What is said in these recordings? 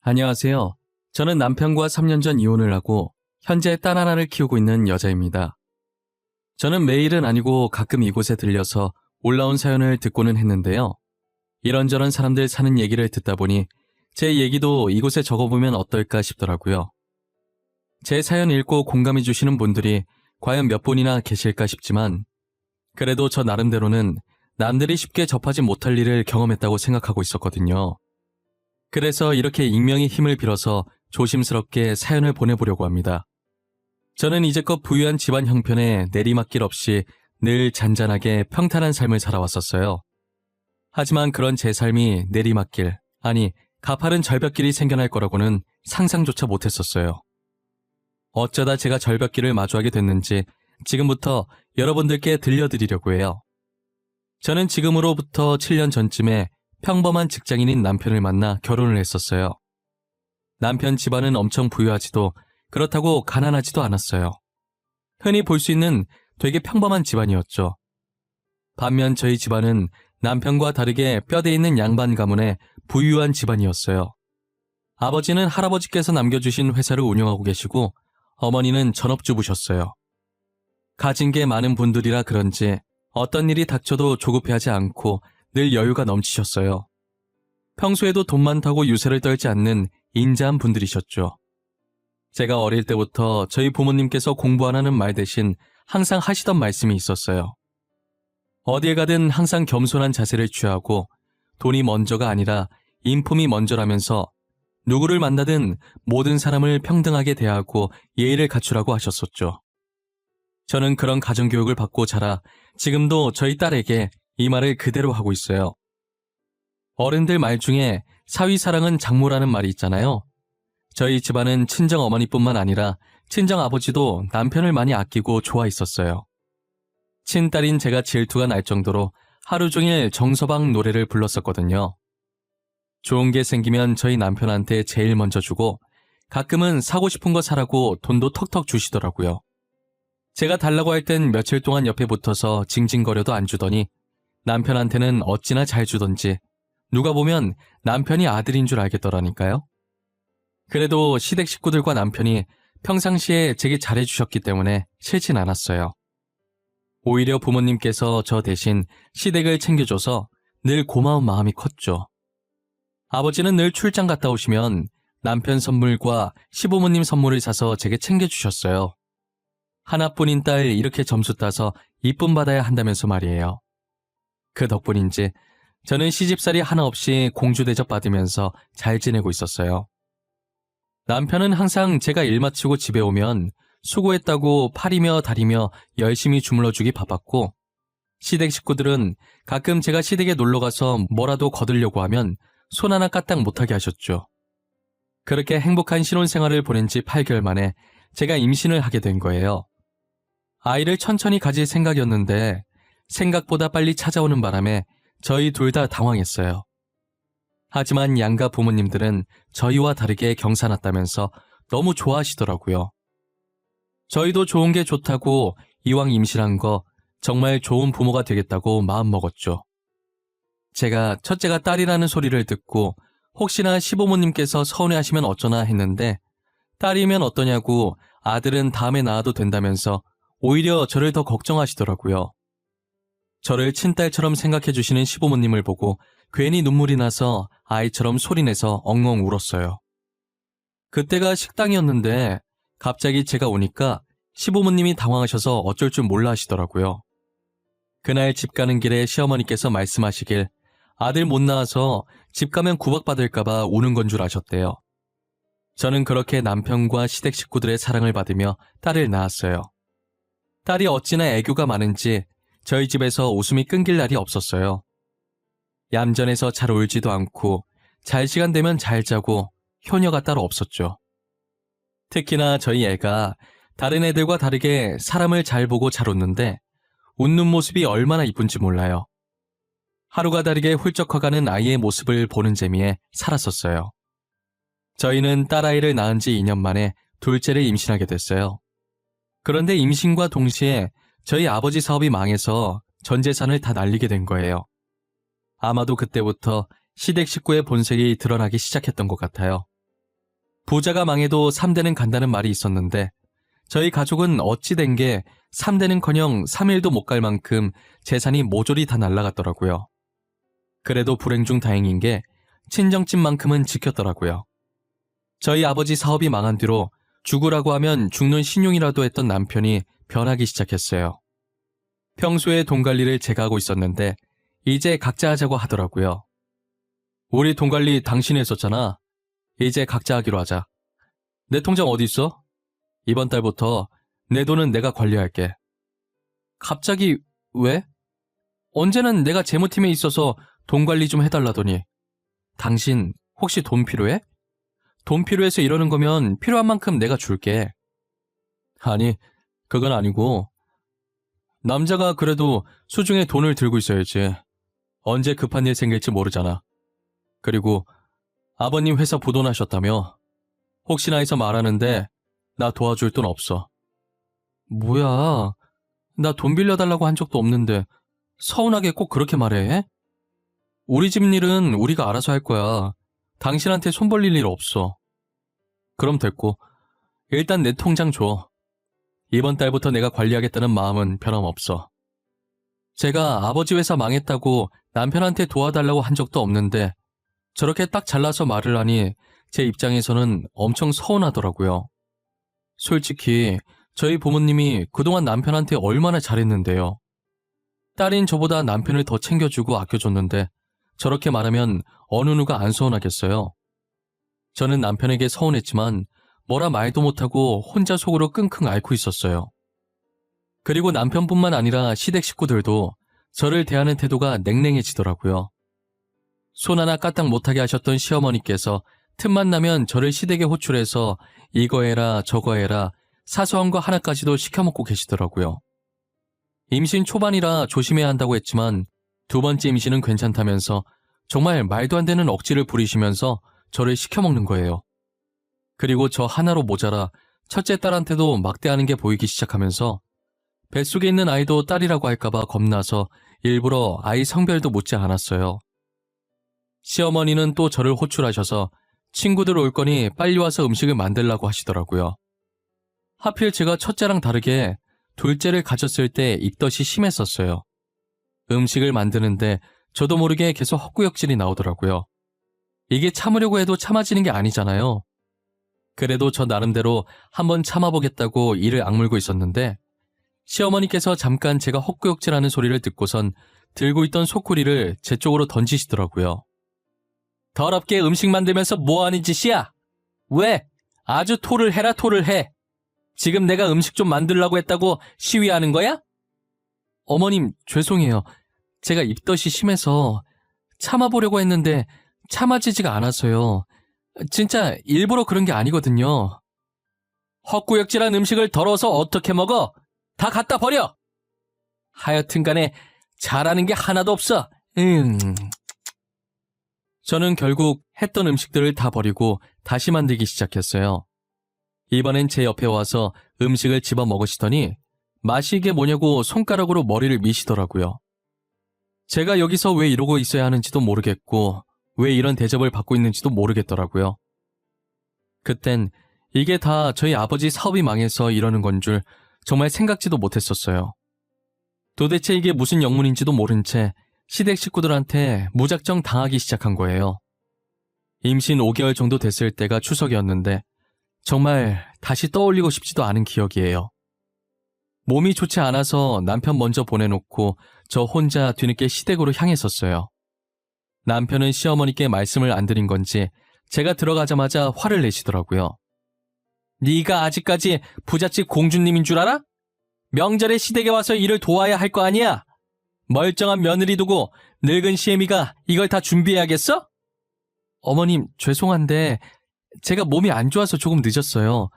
안녕하세요. 저는 남편과 3년 전 이혼을 하고 현재 딸 하나를 키우고 있는 여자입니다. 저는 매일은 아니고 가끔 이곳에 들려서 올라온 사연을 듣고는 했는데요. 이런저런 사람들 사는 얘기를 듣다 보니 제 얘기도 이곳에 적어보면 어떨까 싶더라고요. 제 사연 읽고 공감해 주시는 분들이 과연 몇 분이나 계실까 싶지만 그래도 저 나름대로는 남들이 쉽게 접하지 못할 일을 경험했다고 생각하고 있었거든요. 그래서 이렇게 익명의 힘을 빌어서 조심스럽게 사연을 보내보려고 합니다. 저는 이제껏 부유한 집안 형편에 내리막길 없이 늘 잔잔하게 평탄한 삶을 살아왔었어요. 하지만 그런 제 삶이 내리막길, 아니 가파른 절벽길이 생겨날 거라고는 상상조차 못했었어요. 어쩌다 제가 절벽길을 마주하게 됐는지 지금부터 여러분들께 들려드리려고 해요. 저는 지금으로부터 7년 전쯤에 평범한 직장인인 남편을 만나 결혼을 했었어요. 남편 집안은 엄청 부유하지도 그렇다고 가난하지도 않았어요. 흔히 볼 수 있는 되게 평범한 집안이었죠. 반면 저희 집안은 남편과 다르게 뼈대 있는 양반 가문의 부유한 집안이었어요. 아버지는 할아버지께서 남겨주신 회사를 운영하고 계시고 어머니는 전업주부셨어요. 가진 게 많은 분들이라 그런지 어떤 일이 닥쳐도 조급해하지 않고 늘 여유가 넘치셨어요. 평소에도 돈 많다고 유세를 떨지 않는 인자한 분들이셨죠. 제가 어릴 때부터 저희 부모님께서 공부 안 하는 말 대신 항상 하시던 말씀이 있었어요. 어디에 가든 항상 겸손한 자세를 취하고 돈이 먼저가 아니라 인품이 먼저라면서 누구를 만나든 모든 사람을 평등하게 대하고 예의를 갖추라고 하셨었죠. 저는 그런 가정교육을 받고 자라 지금도 저희 딸에게 이 말을 그대로 하고 있어요. 어른들 말 중에 사위사랑은 장모라는 말이 있잖아요. 저희 집안은 친정 어머니뿐만 아니라 친정 아버지도 남편을 많이 아끼고 좋아했었어요. 친딸인 제가 질투가 날 정도로 하루 종일 정서방 노래를 불렀었거든요. 좋은 게 생기면 저희 남편한테 제일 먼저 주고 가끔은 사고 싶은 거 사라고 돈도 턱턱 주시더라고요. 제가 달라고 할 땐 며칠 동안 옆에 붙어서 징징거려도 안 주더니 남편한테는 어찌나 잘 주던지 누가 보면 남편이 아들인 줄 알겠더라니까요. 그래도 시댁 식구들과 남편이 평상시에 제게 잘해주셨기 때문에 싫진 않았어요. 오히려 부모님께서 저 대신 시댁을 챙겨줘서 늘 고마운 마음이 컸죠. 아버지는 늘 출장 갔다 오시면 남편 선물과 시부모님 선물을 사서 제게 챙겨주셨어요. 하나뿐인 딸 이렇게 점수 따서 이쁨 받아야 한다면서 말이에요. 그 덕분인지 저는 시집살이 하나 없이 공주 대접 받으면서 잘 지내고 있었어요. 남편은 항상 제가 일 마치고 집에 오면 수고했다고 팔이며 다리며 열심히 주물러주기 바빴고 시댁 식구들은 가끔 제가 시댁에 놀러가서 뭐라도 거들려고 하면 손 하나 까딱 못하게 하셨죠. 그렇게 행복한 신혼생활을 보낸 지 8개월 만에 제가 임신을 하게 된 거예요. 아이를 천천히 가질 생각이었는데 생각보다 빨리 찾아오는 바람에 저희 둘 다 당황했어요. 하지만 양가 부모님들은 저희와 다르게 경사났다면서 너무 좋아하시더라고요. 저희도 좋은 게 좋다고 이왕 임신한 거 정말 좋은 부모가 되겠다고 마음먹었죠. 제가 첫째가 딸이라는 소리를 듣고 혹시나 시부모님께서 서운해하시면 어쩌나 했는데 딸이면 어떠냐고 아들은 다음에 낳아도 된다면서 오히려 저를 더 걱정하시더라고요. 저를 친딸처럼 생각해 주시는 시부모님을 보고 괜히 눈물이 나서 아이처럼 소리내서 엉엉 울었어요. 그때가 식당이었는데 갑자기 제가 오니까 시부모님이 당황하셔서 어쩔 줄 몰라 하시더라고요. 그날 집 가는 길에 시어머니께서 말씀하시길 아들 못 낳아서 집 가면 구박받을까봐 우는 건 줄 아셨대요. 저는 그렇게 남편과 시댁 식구들의 사랑을 받으며 딸을 낳았어요. 딸이 어찌나 애교가 많은지 저희 집에서 웃음이 끊길 날이 없었어요. 얌전해서 잘 울지도 않고 잘 시간 되면 잘 자고 효녀가 따로 없었죠. 특히나 저희 애가 다른 애들과 다르게 사람을 잘 보고 잘 웃는데 웃는 모습이 얼마나 이쁜지 몰라요. 하루가 다르게 훌쩍 커가는 아이의 모습을 보는 재미에 살았었어요. 저희는 딸아이를 낳은 지 2년 만에 둘째를 임신하게 됐어요. 그런데 임신과 동시에 저희 아버지 사업이 망해서 전 재산을 다 날리게 된 거예요. 아마도 그때부터 시댁 식구의 본색이 드러나기 시작했던 것 같아요. 부자가 망해도 3대는 간다는 말이 있었는데 저희 가족은 어찌 된 게 3대는커녕 3일도 못 갈 만큼 재산이 모조리 다 날라갔더라고요. 그래도 불행 중 다행인 게 친정집만큼은 지켰더라고요. 저희 아버지 사업이 망한 뒤로 죽으라고 하면 죽는 신용이라도 했던 남편이 변하기 시작했어요. 평소에 돈 관리를 제가 하고 있었는데 이제 각자 하자고 하더라고요. 우리 돈 관리 당신이 했었잖아. 이제 각자 하기로 하자. 내 통장 어디 있어? 이번 달부터 내 돈은 내가 관리할게. 갑자기 왜? 언제는 내가 재무팀에 있어서 돈 관리 좀 해달라더니. 당신 혹시 돈 필요해? 돈 필요해서 이러는 거면 필요한 만큼 내가 줄게. 아니, 그건 아니고 남자가 그래도 수중에 돈을 들고 있어야지. 언제 급한 일 생길지 모르잖아. 그리고 아버님 회사 부도나셨다며. 혹시나 해서 말하는데 나 도와줄 돈 없어. 뭐야, 나 돈 빌려달라고 한 적도 없는데 서운하게 꼭 그렇게 말해? 우리 집 일은 우리가 알아서 할 거야. 당신한테 손 벌릴 일 없어. 그럼 됐고, 일단 내 통장 줘. 이번 달부터 내가 관리하겠다는 마음은 변함없어. 제가 아버지 회사 망했다고 남편한테 도와달라고 한 적도 없는데 저렇게 딱 잘라서 말을 하니 제 입장에서는 엄청 서운하더라고요. 솔직히 저희 부모님이 그동안 남편한테 얼마나 잘했는데요. 딸인 저보다 남편을 더 챙겨주고 아껴줬는데 저렇게 말하면 어느 누가 안 서운하겠어요. 저는 남편에게 서운했지만 뭐라 말도 못하고 혼자 속으로 끙끙 앓고 있었어요. 그리고 남편뿐만 아니라 시댁 식구들도 저를 대하는 태도가 냉랭해지더라고요. 손 하나 까딱 못하게 하셨던 시어머니께서 틈만 나면 저를 시댁에 호출해서 이거 해라 저거 해라 사소한 거 하나까지도 시켜먹고 계시더라고요. 임신 초반이라 조심해야 한다고 했지만 두 번째 임신은 괜찮다면서 정말 말도 안 되는 억지를 부리시면서 저를 시켜먹는 거예요. 그리고 저 하나로 모자라 첫째 딸한테도 막대하는 게 보이기 시작하면서 뱃속에 있는 아이도 딸이라고 할까봐 겁나서 일부러 아이 성별도 묻지 않았어요. 시어머니는 또 저를 호출하셔서 친구들 올 거니 빨리 와서 음식을 만들라고 하시더라고요. 하필 제가 첫째랑 다르게 둘째를 가졌을 때 입덧이 심했었어요. 음식을 만드는데 저도 모르게 계속 헛구역질이 나오더라고요. 이게 참으려고 해도 참아지는 게 아니잖아요. 그래도 저 나름대로 한번 참아보겠다고 이를 악물고 있었는데 시어머니께서 잠깐 제가 헛구역질하는 소리를 듣고선 들고 있던 소쿠리를 제 쪽으로 던지시더라고요. 더럽게 음식 만들면서 뭐하는 짓이야? 왜? 아주 토를 해라 토를 해. 지금 내가 음식 좀 만들라고 했다고 시위하는 거야? 어머님 죄송해요. 제가 입덧이 심해서 참아보려고 했는데 참아지지가 않아서요. 진짜 일부러 그런 게 아니거든요. 헛구역질한 음식을 덜어서 어떻게 먹어? 다 갖다 버려! 하여튼간에 잘하는 게 하나도 없어. 저는 결국 했던 음식들을 다 버리고 다시 만들기 시작했어요. 이번엔 제 옆에 와서 음식을 집어 먹으시더니 맛이 이게 뭐냐고 손가락으로 머리를 미시더라고요. 제가 여기서 왜 이러고 있어야 하는지도 모르겠고 왜 이런 대접을 받고 있는지도 모르겠더라고요. 그땐 이게 다 저희 아버지 사업이 망해서 이러는 건 줄 정말 생각지도 못했었어요. 도대체 이게 무슨 영문인지도 모른 채 시댁 식구들한테 무작정 당하기 시작한 거예요. 임신 5개월 정도 됐을 때가 추석이었는데 정말 다시 떠올리고 싶지도 않은 기억이에요. 몸이 좋지 않아서 남편 먼저 보내놓고 저 혼자 뒤늦게 시댁으로 향했었어요. 남편은 시어머니께 말씀을 안 드린 건지 제가 들어가자마자 화를 내시더라고요. 네가 아직까지 부잣집 공주님인 줄 알아? 명절에 시댁에 와서 일을 도와야 할 거 아니야? 멀쩡한 며느리 두고 늙은 시애미가 이걸 다 준비해야겠어? 어머님 죄송한데 제가 몸이 안 좋아서 조금 늦었어요.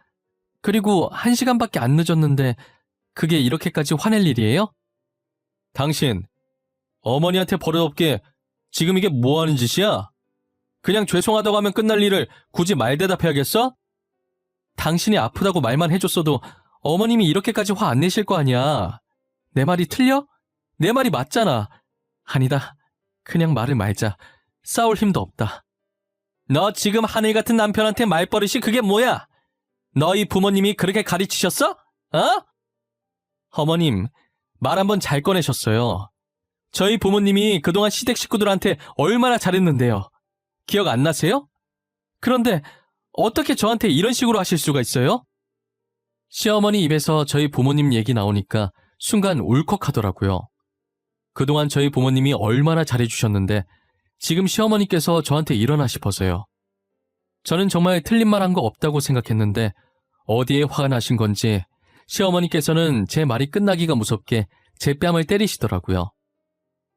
그리고 1시간밖에 안 늦었는데 그게 이렇게까지 화낼 일이에요? 당신 어머니한테 버릇없게 지금 이게 뭐 하는 짓이야? 그냥 죄송하다고 하면 끝날 일을 굳이 말대답해야겠어? 당신이 아프다고 말만 해줬어도 어머님이 이렇게까지 화 안 내실 거 아니야. 내 말이 틀려? 내 말이 맞잖아. 아니다. 그냥 말을 말자. 싸울 힘도 없다. 너 지금 하늘 같은 남편한테 말버릇이 그게 뭐야? 너희 부모님이 그렇게 가르치셨어? 어? 어머님, 말 한번 잘 꺼내셨어요. 저희 부모님이 그동안 시댁 식구들한테 얼마나 잘했는데요. 기억 안 나세요? 그런데 어떻게 저한테 이런 식으로 하실 수가 있어요? 시어머니 입에서 저희 부모님 얘기 나오니까 순간 울컥하더라고요. 그동안 저희 부모님이 얼마나 잘해주셨는데 지금 시어머니께서 저한테 이러나 싶어서요. 저는 정말 틀린 말 한 거 없다고 생각했는데 어디에 화가 나신 건지 시어머니께서는 제 말이 끝나기가 무섭게 제 뺨을 때리시더라고요.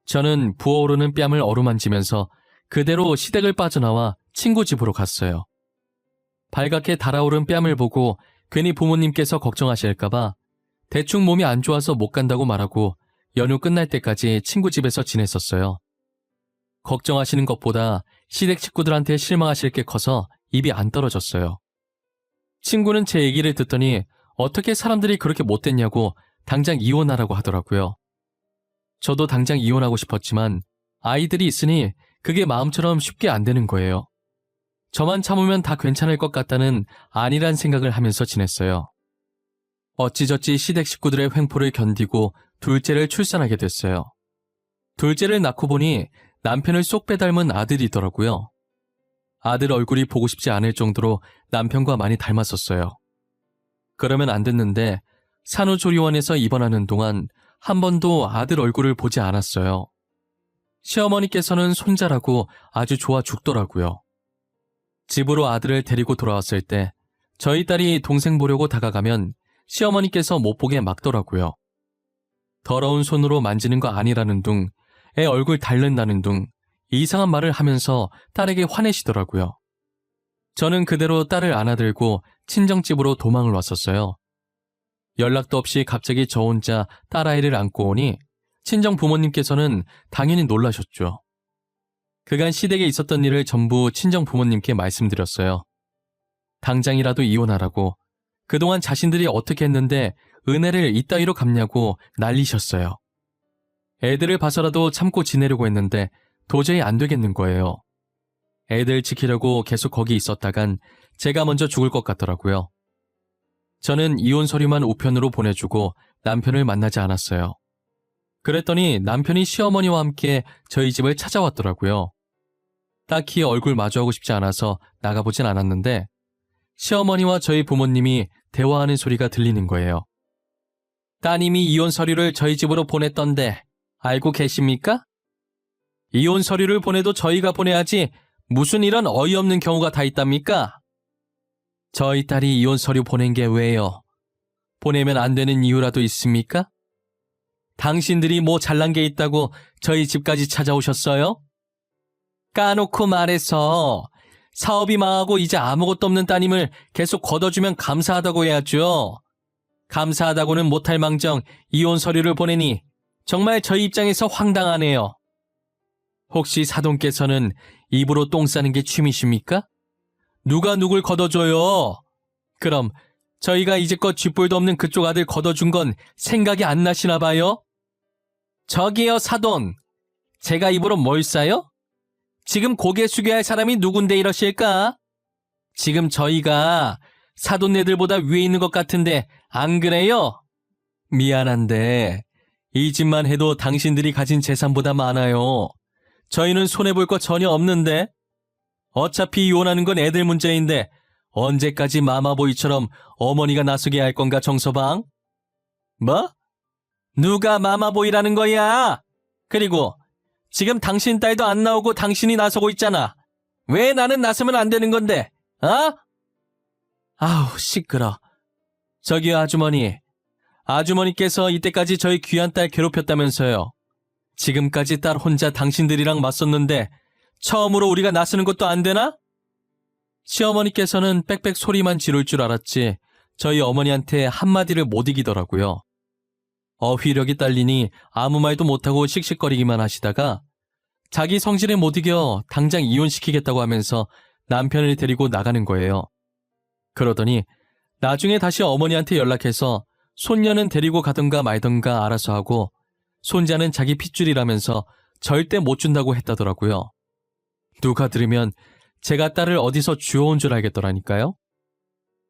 저는 부어오르는 뺨을 어루만지면서 그대로 시댁을 빠져나와 친구 집으로 갔어요. 발갛게 달아오른 뺨을 보고 괜히 부모님께서 걱정하실까봐 대충 몸이 안 좋아서 못 간다고 말하고 연휴 끝날 때까지 친구 집에서 지냈었어요. 걱정하시는 것보다 시댁 식구들한테 실망하실 게 커서 입이 안 떨어졌어요. 친구는 제 얘기를 듣더니 어떻게 사람들이 그렇게 못됐냐고 당장 이혼하라고 하더라고요. 저도 당장 이혼하고 싶었지만 아이들이 있으니 그게 마음처럼 쉽게 안 되는 거예요. 저만 참으면 다 괜찮을 것 같다는 아니란 생각을 하면서 지냈어요. 어찌저찌 시댁 식구들의 횡포를 견디고 둘째를 출산하게 됐어요. 둘째를 낳고 보니 남편을 쏙 빼닮은 아들이더라고요. 아들 얼굴이 보고 싶지 않을 정도로 남편과 많이 닮았었어요. 그러면 안 됐는데 산후조리원에서 입원하는 동안 한 번도 아들 얼굴을 보지 않았어요. 시어머니께서는 손자라고 아주 좋아 죽더라고요. 집으로 아들을 데리고 돌아왔을 때 저희 딸이 동생 보려고 다가가면 시어머니께서 못 보게 막더라고요. 더러운 손으로 만지는 거 아니라는 둥, 애 얼굴 닳는다는 둥, 이상한 말을 하면서 딸에게 화내시더라고요. 저는 그대로 딸을 안아들고 친정집으로 도망을 왔었어요. 연락도 없이 갑자기 저 혼자 딸아이를 안고 오니 친정 부모님께서는 당연히 놀라셨죠. 그간 시댁에 있었던 일을 전부 친정 부모님께 말씀드렸어요. 당장이라도 이혼하라고, 그동안 자신들이 어떻게 했는데 은혜를 이따위로 갚냐고 난리셨어요. 애들을 봐서라도 참고 지내려고 했는데 도저히 안 되겠는 거예요. 애들 지키려고 계속 거기 있었다간 제가 먼저 죽을 것 같더라고요. 저는 이혼 서류만 우편으로 보내주고 남편을 만나지 않았어요. 그랬더니 남편이 시어머니와 함께 저희 집을 찾아왔더라고요. 딱히 얼굴 마주하고 싶지 않아서 나가보진 않았는데 시어머니와 저희 부모님이 대화하는 소리가 들리는 거예요. 따님이 이혼 서류를 저희 집으로 보냈던데 알고 계십니까? 이혼 서류를 보내도 저희가 보내야지 무슨 이런 어이없는 경우가 다 있답니까? 저희 딸이 이혼 서류 보낸 게 왜요? 보내면 안 되는 이유라도 있습니까? 당신들이 뭐 잘난 게 있다고 저희 집까지 찾아오셨어요? 까놓고 말해서 사업이 망하고 이제 아무것도 없는 따님을 계속 걷어주면 감사하다고 해야죠. 감사하다고는 못할 망정 이혼 서류를 보내니 정말 저희 입장에서 황당하네요. 혹시 사돈께서는 입으로 똥 싸는 게 취미십니까? 누가 누굴 걷어줘요? 그럼 저희가 이제껏 쥐뿔도 없는 그쪽 아들 걷어준 건 생각이 안 나시나 봐요? 저기요 사돈, 제가 입으로 뭘 싸요? 지금 고개 숙여야 할 사람이 누군데 이러실까? 지금 저희가 사돈네들보다 위에 있는 것 같은데 안 그래요? 미안한데 이 집만 해도 당신들이 가진 재산보다 많아요. 저희는 손해볼 거 전혀 없는데. 어차피 이혼하는 건 애들 문제인데 언제까지 마마보이처럼 어머니가 나서게 할 건가 정서방? 뭐? 누가 마마보이라는 거야? 그리고 지금 당신 딸도 안 나오고 당신이 나서고 있잖아. 왜 나는 나서면 안 되는 건데? 어? 아우 시끄러. 저기요 아주머니. 아주머니께서 이때까지 저희 귀한 딸 괴롭혔다면서요. 지금까지 딸 혼자 당신들이랑 맞섰는데 처음으로 우리가 나서는 것도 안 되나? 시어머니께서는 빽빽 소리만 지를 줄 알았지 저희 어머니한테 한마디를 못 이기더라고요. 어휘력이 딸리니 아무 말도 못하고 씩씩거리기만 하시다가 자기 성질에 못 이겨 당장 이혼시키겠다고 하면서 남편을 데리고 나가는 거예요. 그러더니 나중에 다시 어머니한테 연락해서 손녀는 데리고 가든가 말든가 알아서 하고 손자는 자기 핏줄이라면서 절대 못 준다고 했다더라고요. 누가 들으면 제가 딸을 어디서 주워온 줄 알겠더라니까요.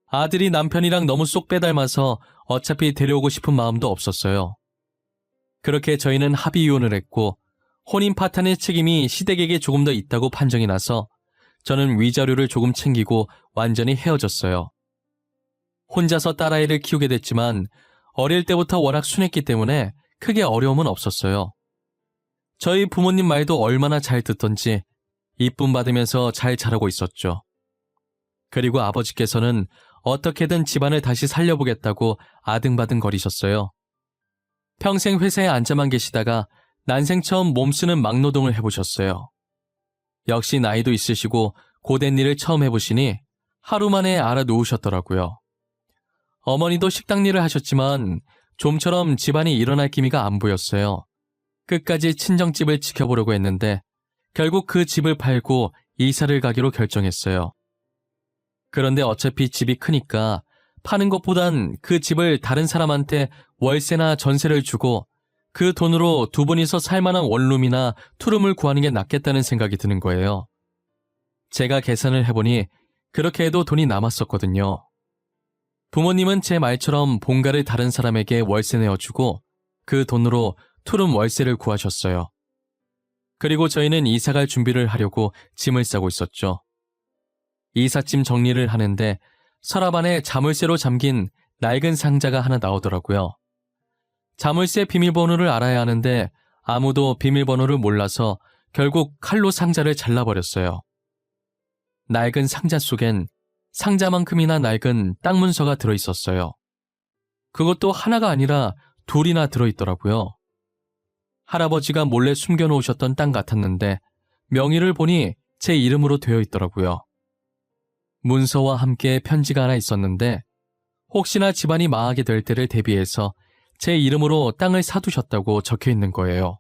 아들이 남편이랑 너무 쏙 빼닮아서 어차피 데려오고 싶은 마음도 없었어요. 그렇게 저희는 합의 이혼을 했고 혼인 파탄의 책임이 시댁에게 조금 더 있다고 판정이 나서 저는 위자료를 조금 챙기고 완전히 헤어졌어요. 혼자서 딸아이를 키우게 됐지만 어릴 때부터 워낙 순했기 때문에 크게 어려움은 없었어요. 저희 부모님 말도 얼마나 잘 듣던지 이쁨 받으면서 잘 자라고 있었죠. 그리고 아버지께서는 어떻게든 집안을 다시 살려보겠다고 아등바등 거리셨어요. 평생 회사에 앉아만 계시다가 난생 처음 몸쓰는 막노동을 해보셨어요. 역시 나이도 있으시고 고된 일을 처음 해보시니 하루 만에 알아놓으셨더라고요. 어머니도 식당 일을 하셨지만 좀처럼 집안이 일어날 기미가 안 보였어요. 끝까지 친정집을 지켜보려고 했는데 결국 그 집을 팔고 이사를 가기로 결정했어요. 그런데 어차피 집이 크니까 파는 것보단 그 집을 다른 사람한테 월세나 전세를 주고 그 돈으로 두 분이서 살만한 원룸이나 투룸을 구하는 게 낫겠다는 생각이 드는 거예요. 제가 계산을 해보니 그렇게 해도 돈이 남았었거든요. 부모님은 제 말처럼 본가를 다른 사람에게 월세 내어주고 그 돈으로 투룸 월세를 구하셨어요. 그리고 저희는 이사갈 준비를 하려고 짐을 싸고 있었죠. 이삿짐 정리를 하는데 서랍 안에 자물쇠로 잠긴 낡은 상자가 하나 나오더라고요. 자물쇠 비밀번호를 알아야 하는데 아무도 비밀번호를 몰라서 결국 칼로 상자를 잘라버렸어요. 낡은 상자 속엔 상자만큼이나 낡은 땅 문서가 들어있었어요. 그것도 하나가 아니라 둘이나 들어있더라고요. 할아버지가 몰래 숨겨놓으셨던 땅 같았는데 명의를 보니 제 이름으로 되어 있더라고요. 문서와 함께 편지가 하나 있었는데 혹시나 집안이 망하게 될 때를 대비해서 제 이름으로 땅을 사두셨다고 적혀 있는 거예요.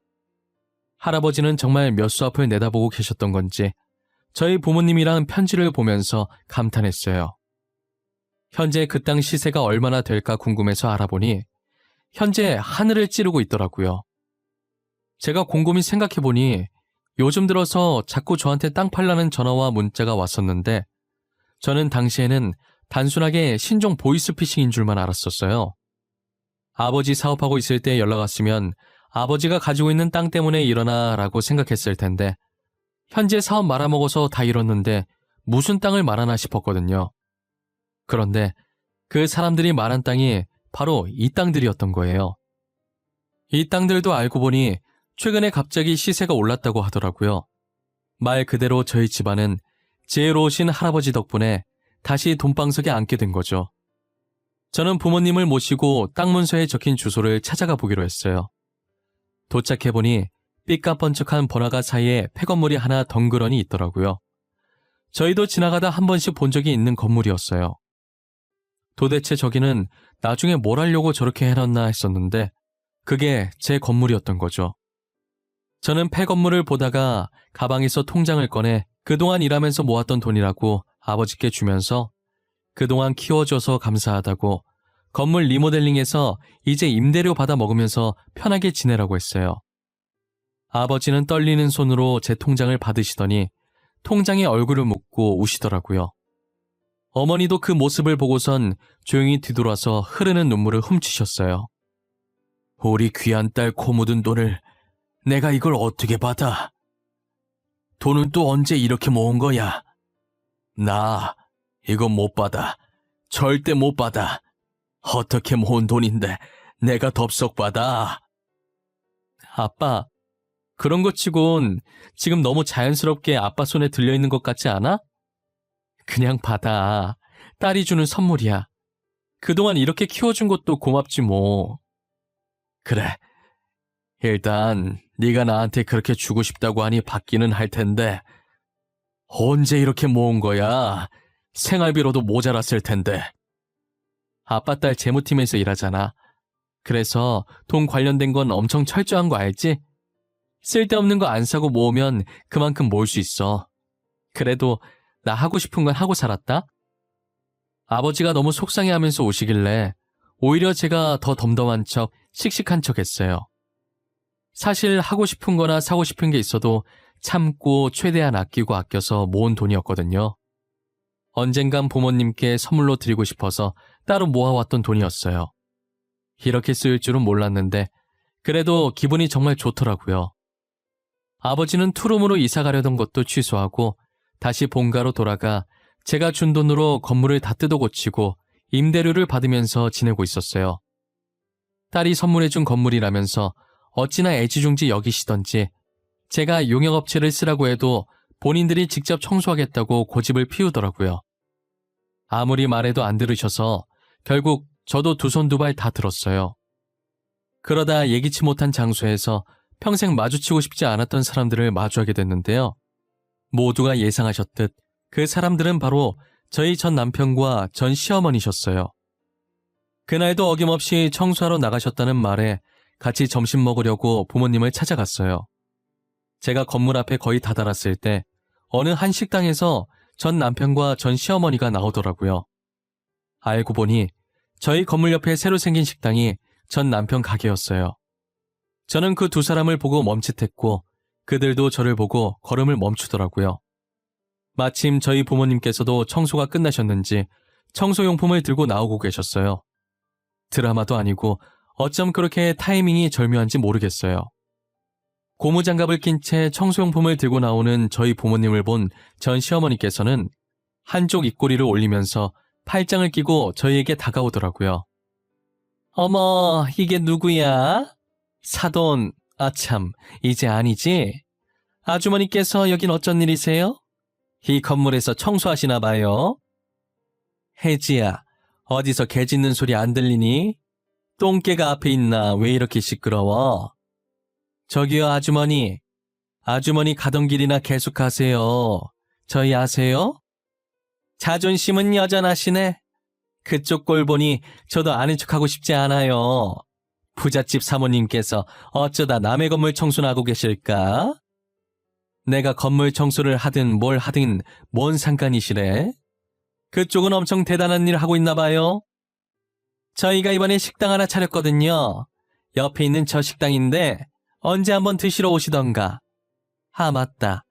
할아버지는 정말 몇 수 앞을 내다보고 계셨던 건지 저희 부모님이랑 편지를 보면서 감탄했어요. 현재 그 땅 시세가 얼마나 될까 궁금해서 알아보니 현재 하늘을 찌르고 있더라고요. 제가 곰곰이 생각해보니 요즘 들어서 자꾸 저한테 땅 팔라는 전화와 문자가 왔었는데 저는 당시에는 단순하게 신종 보이스피싱인 줄만 알았었어요. 아버지 사업하고 있을 때 연락 왔으면 아버지가 가지고 있는 땅 때문에 이러나 라고 생각했을 텐데 현재 사업 말아먹어서 다 잃었는데 무슨 땅을 말하나 싶었거든요. 그런데 그 사람들이 말한 땅이 바로 이 땅들이었던 거예요. 이 땅들도 알고 보니 최근에 갑자기 시세가 올랐다고 하더라고요. 말 그대로 저희 집안은 지혜로우신 할아버지 덕분에 다시 돈방석에 앉게 된 거죠. 저는 부모님을 모시고 땅 문서에 적힌 주소를 찾아가 보기로 했어요. 도착해보니 삐까뻔쩍한 번화가 사이에 폐건물이 하나 덩그러니 있더라고요. 저희도 지나가다 한 번씩 본 적이 있는 건물이었어요. 도대체 저기는 나중에 뭘 하려고 저렇게 해놨나 했었는데 그게 제 건물이었던 거죠. 저는 폐건물을 보다가 가방에서 통장을 꺼내 그동안 일하면서 모았던 돈이라고 아버지께 주면서 그동안 키워줘서 감사하다고 건물 리모델링해서 이제 임대료 받아 먹으면서 편하게 지내라고 했어요. 아버지는 떨리는 손으로 제 통장을 받으시더니 통장에 얼굴을 묻고 우시더라고요. 어머니도 그 모습을 보고선 조용히 뒤돌아서 흐르는 눈물을 훔치셨어요. 우리 귀한 딸 코 묻은 돈을 내가 이걸 어떻게 받아? 돈은 또 언제 이렇게 모은 거야? 나 이거 못 받아. 절대 못 받아. 어떻게 모은 돈인데 내가 덥석 받아? 아빠, 그런 것 치곤 지금 너무 자연스럽게 아빠 손에 들려있는 것 같지 않아? 그냥 받아. 딸이 주는 선물이야. 그동안 이렇게 키워준 것도 고맙지 뭐. 그래. 일단 네가 나한테 그렇게 주고 싶다고 하니 받기는 할 텐데 언제 이렇게 모은 거야? 생활비로도 모자랐을 텐데. 아빠 딸 재무팀에서 일하잖아. 그래서 돈 관련된 건 엄청 철저한 거 알지? 쓸데없는 거 안 사고 모으면 그만큼 모을 수 있어. 그래도 나 하고 싶은 건 하고 살았다? 아버지가 너무 속상해하면서 오시길래 오히려 제가 더 덤덤한 척, 씩씩한 척 했어요. 사실 하고 싶은 거나 사고 싶은 게 있어도 참고 최대한 아껴서 모은 돈이었거든요. 언젠간 부모님께 선물로 드리고 싶어서 따로 모아왔던 돈이었어요. 이렇게 쓰일 줄은 몰랐는데 그래도 기분이 정말 좋더라고요. 아버지는 투룸으로 이사 가려던 것도 취소하고 다시 본가로 돌아가 제가 준 돈으로 건물을 다 뜯어 고치고 임대료를 받으면서 지내고 있었어요. 딸이 선물해준 건물이라면서 어찌나 애지중지 여기시던지 제가 용역업체를 쓰라고 해도 본인들이 직접 청소하겠다고 고집을 피우더라고요. 아무리 말해도 안 들으셔서 결국 저도 두 손 두 발 다 들었어요. 그러다 예기치 못한 장소에서 평생 마주치고 싶지 않았던 사람들을 마주하게 됐는데요. 모두가 예상하셨듯 그 사람들은 바로 저희 전 남편과 전 시어머니셨어요. 그날도 어김없이 청소하러 나가셨다는 말에 같이 점심 먹으려고 부모님을 찾아갔어요. 제가 건물 앞에 거의 다다랐을 때 어느 한 식당에서 전 남편과 전 시어머니가 나오더라고요. 알고 보니 저희 건물 옆에 새로 생긴 식당이 전 남편 가게였어요. 저는 그 두 사람을 보고 멈칫했고 그들도 저를 보고 걸음을 멈추더라고요. 마침 저희 부모님께서도 청소가 끝나셨는지 청소용품을 들고 나오고 계셨어요. 드라마도 아니고 어쩜 그렇게 타이밍이 절묘한지 모르겠어요. 고무장갑을 낀 채 청소용품을 들고 나오는 저희 부모님을 본 전 시어머니께서는 한쪽 입꼬리를 올리면서 팔짱을 끼고 저희에게 다가오더라고요. 어머, 이게 누구야? 사돈, 아참, 이제 아니지? 아주머니께서 여긴 어쩐 일이세요? 이 건물에서 청소하시나 봐요. 혜지야, 어디서 개 짖는 소리 안 들리니? 똥개가 앞에 있나 왜 이렇게 시끄러워? 저기요 아주머니. 아주머니 가던 길이나 계속 가세요. 저희 아세요? 자존심은 여전하시네. 그쪽 꼴 보니 저도 아는 척하고 싶지 않아요. 부잣집 사모님께서 어쩌다 남의 건물 청소나 하고 계실까? 내가 건물 청소를 하든 뭘 하든 뭔 상관이시래? 그쪽은 엄청 대단한 일 하고 있나 봐요. 저희가 이번에 식당 하나 차렸거든요. 옆에 있는 저 식당인데 언제 한번 드시러 오시던가. 아, 맞다.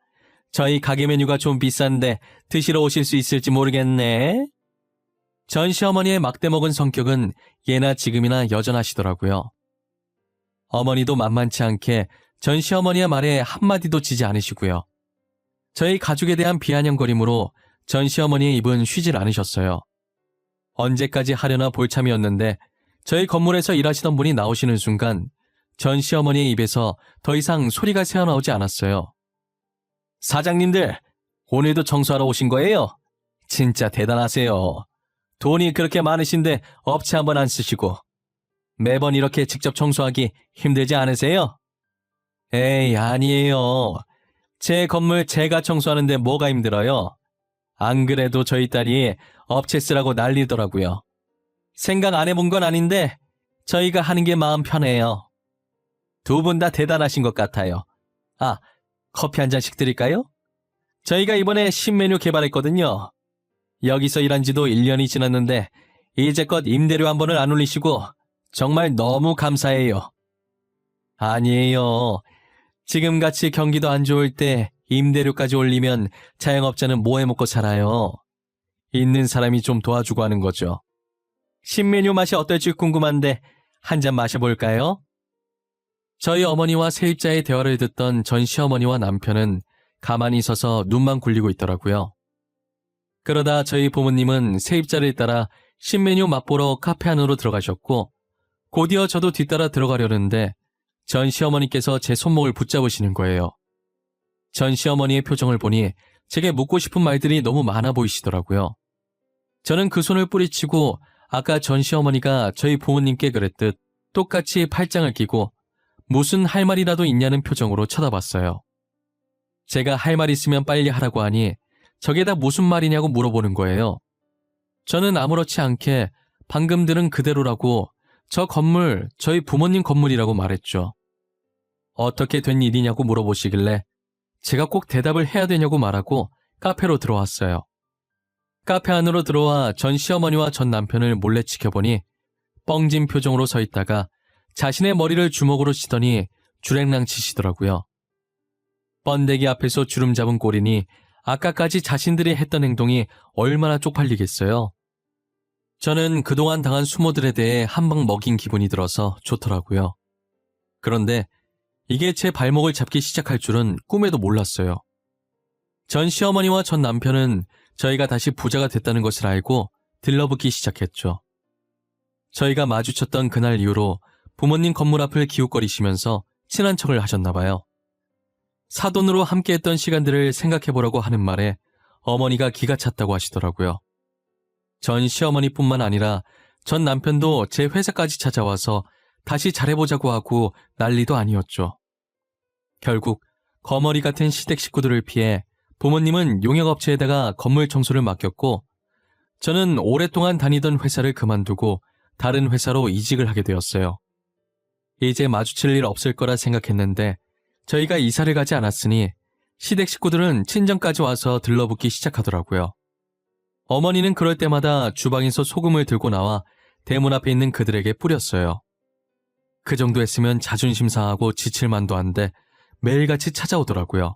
저희 가게 메뉴가 좀 비싼데 드시러 오실 수 있을지 모르겠네. 전 시어머니의 막대먹은 성격은 예나 지금이나 여전하시더라고요. 어머니도 만만치 않게 전 시어머니의 말에 한마디도 지지 않으시고요. 저희 가족에 대한 비아냥거림으로 전 시어머니의 입은 쉬질 않으셨어요. 언제까지 하려나 볼참이었는데 저희 건물에서 일하시던 분이 나오시는 순간 전 시어머니의 입에서 더 이상 소리가 새어나오지 않았어요. 사장님들, 오늘도 청소하러 오신 거예요? 진짜 대단하세요. 돈이 그렇게 많으신데 업체 한번 안 쓰시고 매번 이렇게 직접 청소하기 힘들지 않으세요? 에이, 아니에요. 제 건물 제가 청소하는데 뭐가 힘들어요? 안 그래도 저희 딸이 업체 쓰라고 난리더라고요. 생각 안 해본 건 아닌데 저희가 하는 게 마음 편해요. 두 분 다 대단하신 것 같아요. 아, 커피 한 잔씩 드릴까요? 저희가 이번에 신메뉴 개발했거든요. 여기서 일한 지도 1년이 지났는데 이제껏 임대료 한 번을 안 올리시고 정말 너무 감사해요. 아니에요. 지금같이 경기도 안 좋을 때 임대료까지 올리면 자영업자는 뭐 해먹고 살아요. 있는 사람이 좀 도와주고 하는 거죠. 신메뉴 맛이 어떨지 궁금한데 한 잔 마셔볼까요? 저희 어머니와 세입자의 대화를 듣던 전 시어머니와 남편은 가만히 서서 눈만 굴리고 있더라고요. 그러다 저희 부모님은 세입자를 따라 신메뉴 맛보러 카페 안으로 들어가셨고 곧이어 저도 뒤따라 들어가려는데 전 시어머니께서 제 손목을 붙잡으시는 거예요. 전 시어머니의 표정을 보니 제게 묻고 싶은 말들이 너무 많아 보이시더라고요. 저는 그 손을 뿌리치고 아까 전 시어머니가 저희 부모님께 그랬듯 똑같이 팔짱을 끼고 무슨 할 말이라도 있냐는 표정으로 쳐다봤어요. 제가 할 말 있으면 빨리 하라고 하니 저게 다 무슨 말이냐고 물어보는 거예요. 저는 아무렇지 않게 방금 들은 그대로라고 저 건물 저희 부모님 건물이라고 말했죠. 어떻게 된 일이냐고 물어보시길래 제가 꼭 대답을 해야 되냐고 말하고 카페로 들어왔어요. 카페 안으로 들어와 전 시어머니와 전 남편을 몰래 지켜보니 뻥진 표정으로 서 있다가 자신의 머리를 주먹으로 치더니 주랭랑 치시더라고요. 번데기 앞에서 주름 잡은 꼴이니 아까까지 자신들이 했던 행동이 얼마나 쪽팔리겠어요. 저는 그동안 당한 수모들에 대해 한 방 먹인 기분이 들어서 좋더라고요. 그런데 이게 제 발목을 잡기 시작할 줄은 꿈에도 몰랐어요. 전 시어머니와 전 남편은 저희가 다시 부자가 됐다는 것을 알고 들러붙기 시작했죠. 저희가 마주쳤던 그날 이후로 부모님 건물 앞을 기웃거리시면서 친한 척을 하셨나 봐요. 사돈으로 함께했던 시간들을 생각해보라고 하는 말에 어머니가 기가 찼다고 하시더라고요. 전 시어머니뿐만 아니라 전 남편도 제 회사까지 찾아와서 다시 잘해보자고 하고 난리도 아니었죠. 결국 거머리 같은 시댁 식구들을 피해 부모님은 용역업체에다가 건물 청소를 맡겼고 저는 오랫동안 다니던 회사를 그만두고 다른 회사로 이직을 하게 되었어요. 이제 마주칠 일 없을 거라 생각했는데 저희가 이사를 가지 않았으니 시댁 식구들은 친정까지 와서 들러붙기 시작하더라고요. 어머니는 그럴 때마다 주방에서 소금을 들고 나와 대문 앞에 있는 그들에게 뿌렸어요. 그 정도 했으면 자존심 상하고 지칠 만도 한데 매일같이 찾아오더라고요.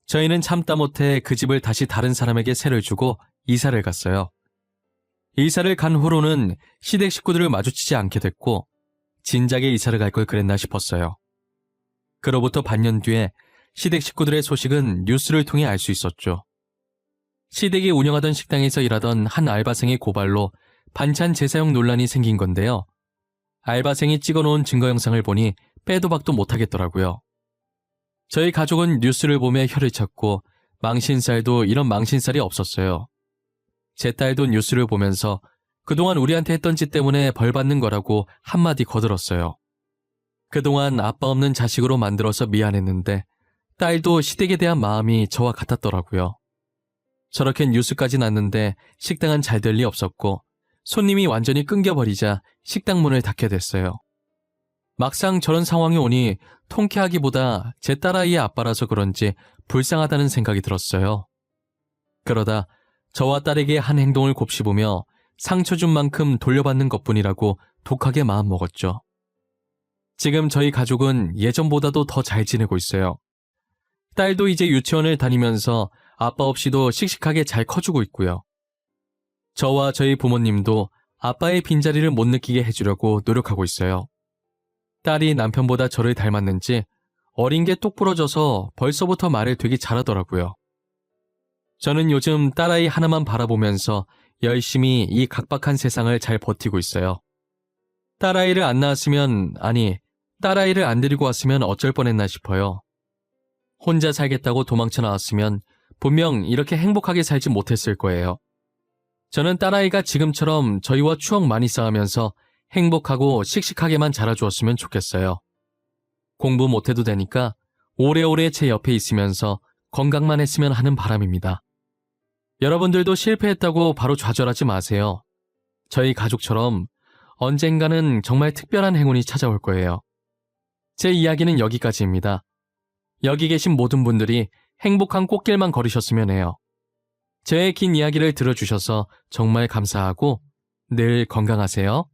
저희는 참다 못해 그 집을 다시 다른 사람에게 세를 주고 이사를 갔어요. 이사를 간 후로는 시댁 식구들을 마주치지 않게 됐고 진작에 이사를 갈 걸 그랬나 싶었어요. 그로부터 반년 뒤에 시댁 식구들의 소식은 뉴스를 통해 알 수 있었죠. 시댁이 운영하던 식당에서 일하던 한 알바생의 고발로 반찬 재사용 논란이 생긴 건데요. 알바생이 찍어놓은 증거 영상을 보니 빼도 박도 못하겠더라고요. 저희 가족은 뉴스를 보며 혀를 찾고 망신살도 이런 망신살이 없었어요. 제 딸도 뉴스를 보면서 그동안 우리한테 했던 짓 때문에 벌 받는 거라고 한마디 거들었어요. 그동안 아빠 없는 자식으로 만들어서 미안했는데 딸도 시댁에 대한 마음이 저와 같았더라고요. 저렇게 뉴스까지 났는데 식당은 잘 될 리 없었고 손님이 완전히 끊겨버리자 식당 문을 닫게 됐어요. 막상 저런 상황이 오니 통쾌하기보다 제 딸아이의 아빠라서 그런지 불쌍하다는 생각이 들었어요. 그러다 저와 딸에게 한 행동을 곱씹으며 상처 준 만큼 돌려받는 것뿐이라고 독하게 마음먹었죠. 지금 저희 가족은 예전보다도 더 잘 지내고 있어요. 딸도 이제 유치원을 다니면서 아빠 없이도 씩씩하게 잘 커주고 있고요. 저와 저희 부모님도 아빠의 빈자리를 못 느끼게 해주려고 노력하고 있어요. 딸이 남편보다 저를 닮았는지 어린 게 똑 부러져서 벌써부터 말을 되게 잘하더라고요. 저는 요즘 딸아이 하나만 바라보면서 열심히 이 각박한 세상을 잘 버티고 있어요. 딸아이를 안 낳았으면, 아니, 딸아이를 안 데리고 왔으면 어쩔 뻔했나 싶어요. 혼자 살겠다고 도망쳐 나왔으면 분명 이렇게 행복하게 살지 못했을 거예요. 저는 딸아이가 지금처럼 저희와 추억 많이 쌓으면서 행복하고 씩씩하게만 자라주었으면 좋겠어요. 공부 못해도 되니까 오래오래 제 옆에 있으면서 건강만 했으면 하는 바람입니다. 여러분들도 실패했다고 바로 좌절하지 마세요. 저희 가족처럼 언젠가는 정말 특별한 행운이 찾아올 거예요. 제 이야기는 여기까지입니다. 여기 계신 모든 분들이 행복한 꽃길만 걸으셨으면 해요. 제 긴 이야기를 들어주셔서 정말 감사하고 늘 건강하세요.